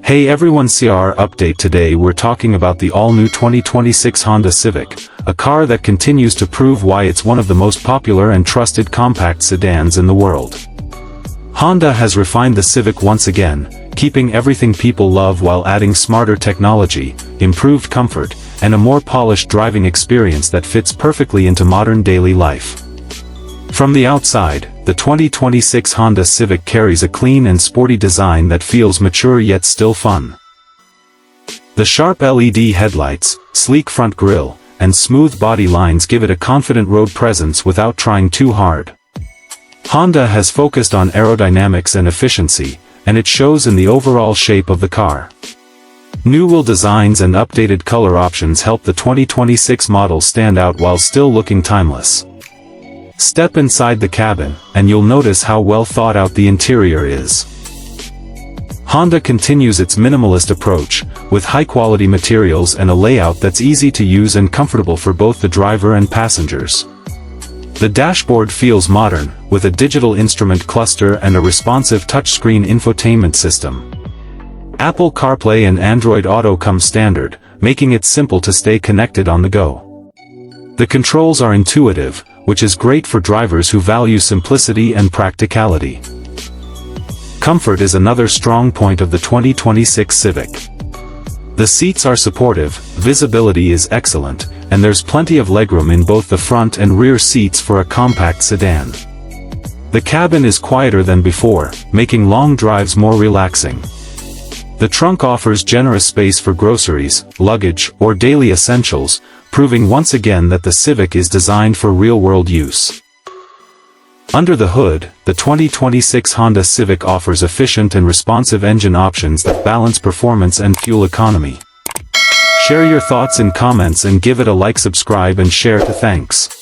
Hey everyone, CR update. Today we're talking about the all-new 2026 Honda Civic, a car that continues to prove why it's one of the most popular and trusted compact sedans in the world. Honda has refined the Civic once again, keeping everything people love while adding smarter technology, improved comfort, and a more polished driving experience that fits perfectly into modern daily life. From the outside, the 2026 Honda Civic carries a clean and sporty design that feels mature yet still fun. The sharp LED headlights, sleek front grille, and smooth body lines give it a confident road presence without trying too hard. Honda has focused on aerodynamics and efficiency, and it shows in the overall shape of the car. New wheel designs and updated color options help the 2026 model stand out while still looking timeless. Step inside the cabin, and you'll notice how well thought out the interior is. Honda continues its minimalist approach, with high-quality materials and a layout that's easy to use and comfortable for both the driver and passengers. The dashboard feels modern, with a digital instrument cluster and a responsive touchscreen infotainment system. Apple CarPlay and Android Auto come standard, making it simple to stay connected on the go. The controls are intuitive, which is great for drivers who value simplicity and practicality. Comfort is another strong point of the 2026 Civic. The seats are supportive, visibility is excellent, and there's plenty of legroom in both the front and rear seats for a compact sedan. The cabin is quieter than before, making long drives more relaxing. The trunk offers generous space for groceries, luggage, or daily essentials, proving once again that the Civic is designed for real-world use. Under the hood, the 2026 Honda Civic offers efficient and responsive engine options that balance performance and fuel economy. Share your thoughts in comments and give it a like, subscribe and share to thanks.